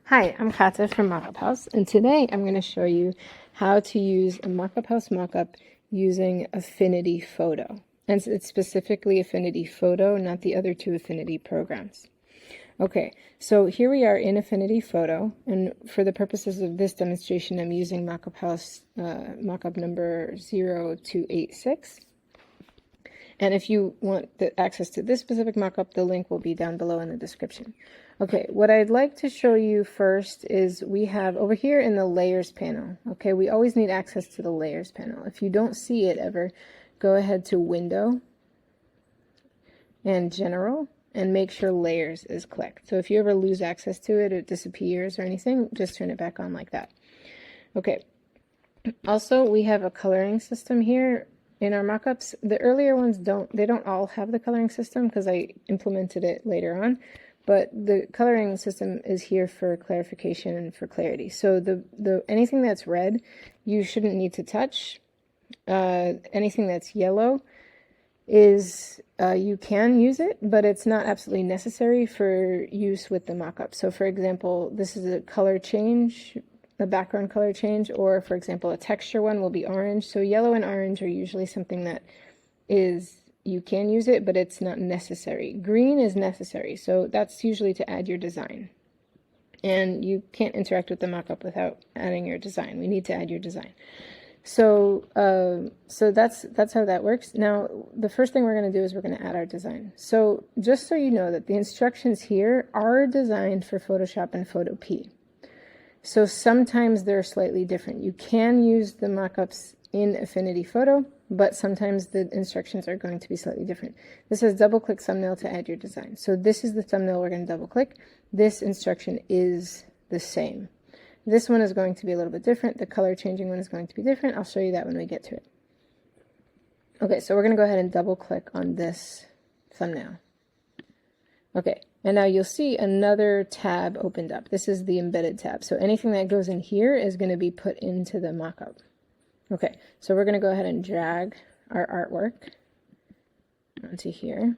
Hi, I'm Kata from Mockup House, and today I'm going to show you how to use a Mockup House mockup using Affinity Photo. And it's specifically Affinity Photo, not the other two Affinity programs. Okay, so here we are in Affinity Photo, and for the purposes of this demonstration, I'm using Mockup House mockup number 0286. And if you want access to this specific mockup, the link will be down below in the description. Okay, what I'd like to show you first is we have over here in the layers panel. Okay, we always need access to the layers panel. If you don't see it ever, go ahead to Window and General and make sure Layers is clicked. So if you ever lose access to it, it disappears or anything, just turn it back on like that. Okay, also we have a coloring system here. In our mockups, the earlier ones don't all have the coloring system because I implemented it later on, but the coloring system is here for clarification and for clarity. So the anything that's red, you shouldn't need to touch. Anything that's yellow is you can use it, but it's not absolutely necessary for use with the mockup. So for example, this is a color change, a background color change, or for example a texture one will be orange. So yellow and orange are usually something that is, you can use it, but it's not necessary. Green is necessary, so that's usually to add your design, and you can't interact with the mockup without adding your design. We need to add your design. So that's how that works. Now the first thing we're going to do is we're going to add our design. So just so you know that the instructions here are designed for Photoshop and Photo P. So sometimes they're slightly different. You can use the mockups in Affinity Photo, but sometimes the instructions are going to be slightly different. This says double click thumbnail to add your design. So this is the thumbnail we're going to double click. This instruction is the same. This one is going to be a little bit different. The color changing one is going to be different. I'll show you that when we get to it. Okay, so we're going to go ahead and double click on this thumbnail. Okay, and now you'll see another tab opened up. This is the embedded tab. So anything that goes in here is going to be put into the mockup. Okay, so we're going to go ahead and drag our artwork onto here.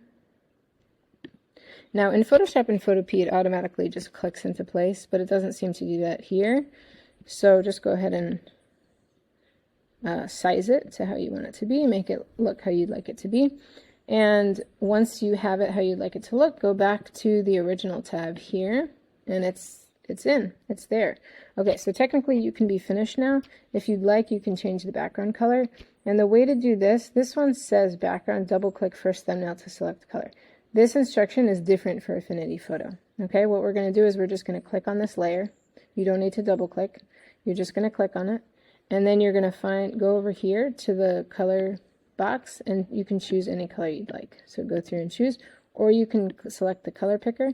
Now in Photoshop and Photo P, it automatically just clicks into place, but it doesn't seem to do that here. So just go ahead and size it to how you want it to be, make it look how you'd like it to be. And once you have it how you'd like it to look, go back to the original tab here, and it's there. Okay, so technically you can be finished now. If you'd like, you can change the background color. And the way to do this one says background, double click first thumbnail to select the color. This instruction is different for Affinity Photo. Okay, what we're going to do is we're just going to click on this layer. You don't need to double click. You're just going to click on it. And then you're going to go over here to the color box, and you can choose any color you'd like. So go through and choose, or you can select the color picker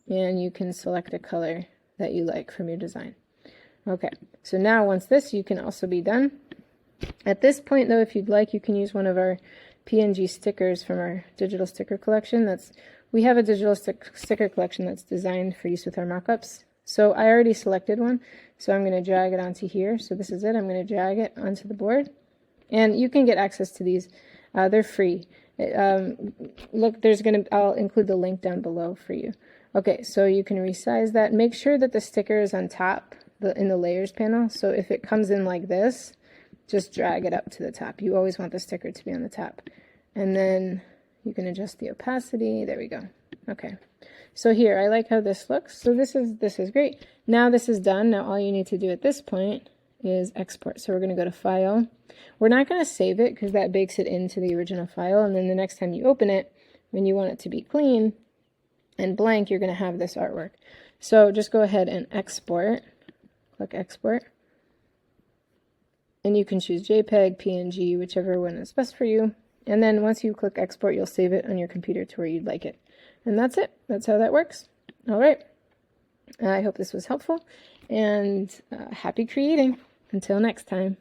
and you can select a color that you like from your design. Okay, so now once this, you can also be done. At this point though, if you'd like, you can use one of our PNG stickers from our digital sticker collection. We have a digital sticker collection that's designed for use with our mockups. So I already selected one, so I'm going to drag it onto here. So this is it. I'm going to drag it onto the board. And you can get access to these. They're free. Look, I'll include the link down below for you. Okay, so you can resize that. Make sure that the sticker is on top in the layers panel. So if it comes in like this, just drag it up to the top. You always want the sticker to be on the top. And then you can adjust the opacity. There we go. Okay. So here, I like how this looks. So this is great. Now this is done. Now all you need to do at this point is export. So we're going to go to File. We're not going to save it because that bakes it into the original file, and then the next time you open it, when you want it to be clean and blank, you're going to have this artwork. So just go ahead and export. Click Export. And you can choose JPEG, PNG, whichever one is best for you. And then once you click Export, you'll save it on your computer to where you'd like it. And that's it. That's how that works. All right. I hope this was helpful, and happy creating. Until next time.